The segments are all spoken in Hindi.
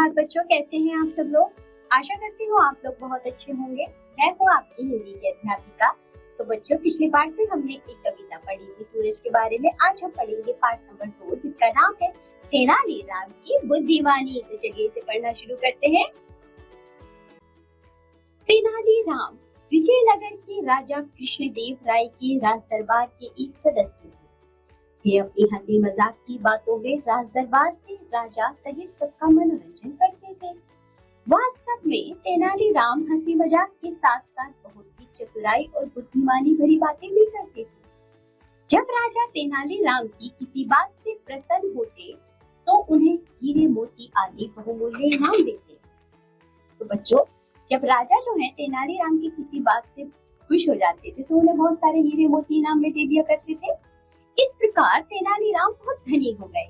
सुप्रभात बच्चों, कैसे हैं आप सब लोग। आशा करती हूँ आप लोग बहुत अच्छे होंगे। मैं हूँ आपकी हिंदी की अध्यापिका। तो बच्चों, पिछली बार से हमने एक कविता पढ़ी थी सूरज के बारे में। आज हम पढ़ेंगे पाठ नंबर 2, जिसका नाम है तेनालीराम की बुद्धिमानी। तो चलिए इसे पढ़ना शुरू करते हैं। तेनालीराम विजयनगर के राजा कृष्णदेव राय के राज दरबार के एक सदस्य थे। वे अपनी हंसी मजाक की बातों में राज दरबार से राजा सहित सबका मनोरंजन करते थे। वास्तव में तेनालीराम हंसी मजाक के साथ साथ बहुत ही चतुराई और बुद्धिमानी भरी बातें भी करते थे। जब राजा तेनालीराम की किसी बात से प्रसन्न होते तो उन्हें हीरे मोती आदि बहुमूल्य इनाम देते। तो बच्चों, जब राजा जो है तेनालीराम की किसी बात से खुश हो जाते थे तो उन्हें बहुत सारे हीरे मोती इनाम में दे दिया करते थे। इस प्रकार तेनालीराम बहुत धनी हो गए।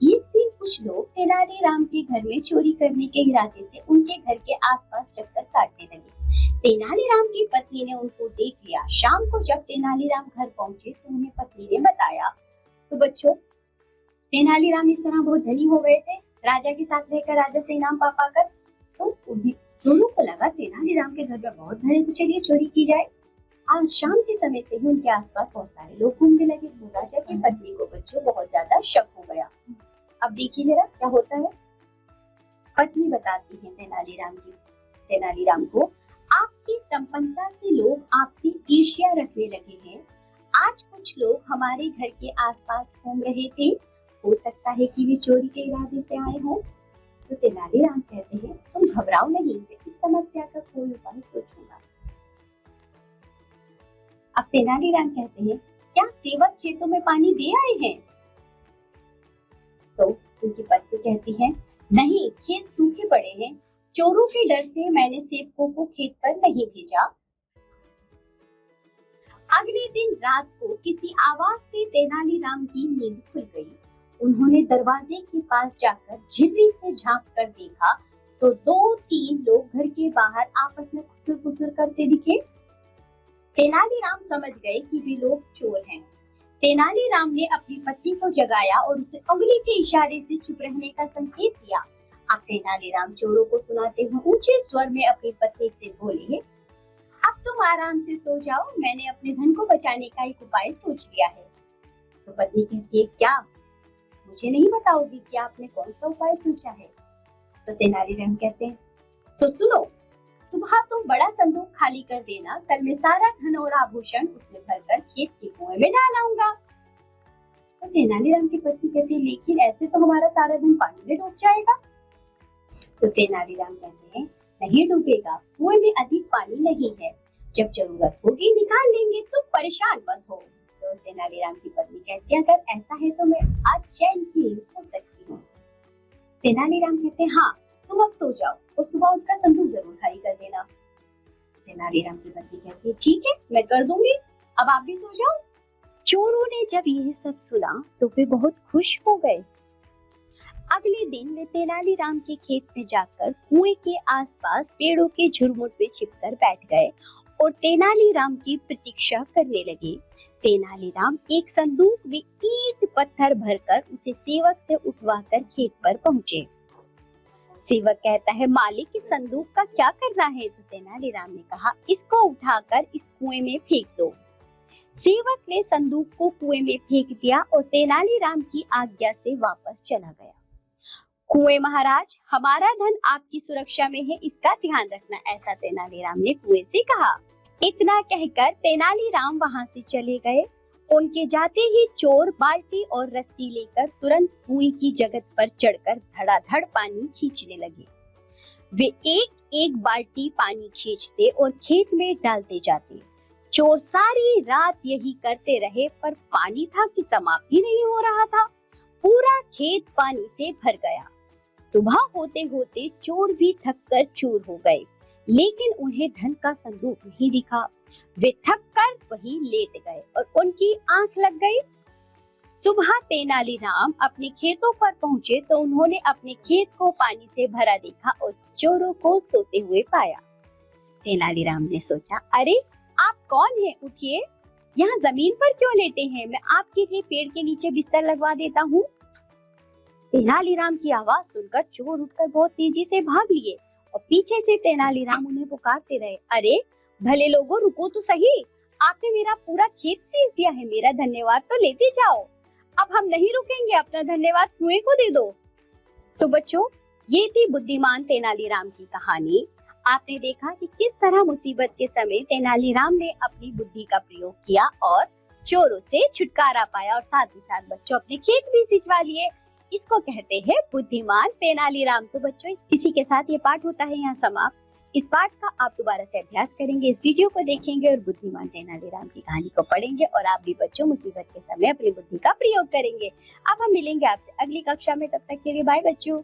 एक दिन कुछ लोग तेनालीराम के घर में चोरी करने के इरादे से उनके घर के आसपास चक्कर काटने लगे। तेनालीराम की पत्नी ने उनको देख लिया। शाम को जब तेनालीराम घर पहुंचे तो उन्हें पत्नी ने बताया। तो बच्चों, तेनालीराम इस तरह बहुत धनी हो गए थे, राजा के साथ रहकर राजा से इनाम पा पाकर। तो उन्हें दोनों को लगा तेनालीराम के घर में बहुत धन है, तो चलिए चोरी की जाए। आज शाम के समय से ही उनके आसपास बहुत सारे लोग घूमने लगे। राजा की पत्नी को बच्चों बहुत ज्यादा शक हो गया। अब देखिए जरा क्या होता है। पत्नी बताती है तेनालीराम को, आपकी संपन्नता से लोग आपसे ईर्ष्या रखने लगे हैं। आज कुछ लोग हमारे घर के आसपास घूम रहे थे, हो सकता है कि वे चोरी के इरादे से आए हों। तो तेनालीराम कहते हैं, तुम घबराओ नहीं, इस समस्या का कोई उपाय सोचूंगा। अब तेनालीराम कहते हैं, क्या सेवक खेतों में पानी दे आए हैं? तो उनकी पत्नी कहती है, नहीं, खेत सूखे पड़े हैं। चोरों के डर से मैंने सेवकों को खेत पर नहीं भेजा। अगले दिन रात को किसी आवाज से तेनालीराम की नींद खुल गई। उन्होंने दरवाजे के पास जाकर झिर्री से झांक कर देखा तो 2-3 लोग घर के बाहर आपस में खुसुर-फुसुर करते दिखे। तेनालीराम समझ गए कि वे लोग चोर हैं। तेनालीराम ने अपनी पत्नी को जगाया और उसे उंगली के इशारे से चुप रहने का संकेत दिया। अब तेनालीराम चोरों को सुनाते हुए ऊंचे स्वर में अपनी पत्नी से बोले, अब तुम आराम से सो जाओ, मैंने अपने धन को बचाने का एक उपाय सोच लिया है। तो पत्नी कहती है, क्या? मुझे नहीं बताओगी कि आपने कौन सा उपाय सोचा है? तो तेनालीराम कहते हैं, तो सुनो, सुबह तुम बड़ा संदूक खाली कर देना, कल मैं सारा धन और आभूषण उसमें भरकर खेत के कुएं में डाल आऊंगा। तो तेनालीराम की पत्नी कहती है, लेकिन ऐसे तो हमारा सारा धन पानी में डूब जाएगा। तो तेनालीराम कहते हैं, नहीं डूबेगा, कुएं में अधिक पानी नहीं है, जब जरूरत होगी निकाल लेंगे, तुम परेशान मत हो। तो तेनालीराम की पत्नी कहती है, अगर ऐसा है तो मैं आज चैन की नींद सो सकती हूँ। तेनालीराम कहते हैं, हाँ, तुम अब सो जाओ और सुबह उठकर संदूक जरूर खाली कर देना। तेनालीराम की पत्नी कहती है, ठीक है, मैं कर दूंगी, अब आप भी सो जाओ। चोरों ने जब यह सब सुना तो वे बहुत खुश हो गए। अगले दिन वे तेनालीराम के खेत में जाकर कुएं के आसपास पेड़ों के झुरमुट में छिपकर बैठ गए और तेनालीराम की प्रतीक्षा करने लगे। तेनालीराम एक संदूक में ईंट पत्थर भरकर उसे सेवक से उठवाकर खेत पर पहुंचे। सेवक कहता है, मालिक, इस संदूक का क्या करना है? तो तेनालीराम ने कहा, इसको उठाकर इस कुएं में फेंक दो। सेवक ने संदूक को कुएं में फेंक दिया और तेनालीराम की आज्ञा से वापस चला गया। कुएं महाराज, हमारा धन आपकी सुरक्षा में है, इसका ध्यान रखना, ऐसा तेनालीराम ने कुएं से कहा। इतना कहकर तेनालीराम वहां से चले गए। उनके जाते ही चोर बाल्टी और रस्सी लेकर तुरंत कुएं की जगत पर चढ़कर धड़ाधड़ पानी खींचने लगे। वे एक एक बाल्टी पानी खींचते और खेत में डालते जाते। चोर सारी रात यही करते रहे, पर पानी था कि समाप्त ही नहीं हो रहा था। पूरा खेत पानी से भर गया। सुबह होते होते चोर भी थककर चूर हो गए, लेकिन उन्हें धन का संदूक नहीं दिखा। वे थक कर वहीं लेट गए और उनकी आंख लग गई। सुबह तेनालीराम अपने खेतों पर पहुंचे तो उन्होंने अपने खेत को पानी से भरा देखा और चोरों को सोते हुए पाया। तेनालीराम ने सोचा, अरे आप कौन हैं? उठिए, यहाँ जमीन पर क्यों लेटे हैं? मैं आपके लिए पेड़ के नीचे बिस्तर लगवा देता हूँ। तेनालीराम की आवाज सुनकर चोर उठकर बहुत तेजी से भाग लिए और पीछे से तेनालीराम उन्हें पुकारते रहे, अरे भले लोगों रुको तो सही, आपने मेरा पूरा खेत सींच दिया है, मेरा धन्यवाद तो लेते जाओ। अब हम नहीं रुकेंगे, अपना धन्यवाद कुएं को दे दो। तो बच्चों, ये थी बुद्धिमान तेनालीराम की कहानी। आपने देखा कि किस तरह मुसीबत के समय तेनालीराम ने अपनी बुद्धि का प्रयोग किया और चोरों से छुटकारा पाया और साथ ही साथ बच्चों अपने खेत भी सिंचवा लिए। इसको कहते हैं बुद्धिमान तेनालीराम। तो बच्चों, इसी के साथ ये पाठ होता है यहाँ समाप्त। इस पाठ का आप दोबारा से अभ्यास करेंगे, इस वीडियो को देखेंगे और बुद्धिमान तेनालीराम की कहानी को पढ़ेंगे और आप भी बच्चों मुसीबत के समय अपनी बुद्धि का प्रयोग करेंगे। अब हम मिलेंगे आपसे अगली कक्षा में, तब तक के लिए बाय बच्चों।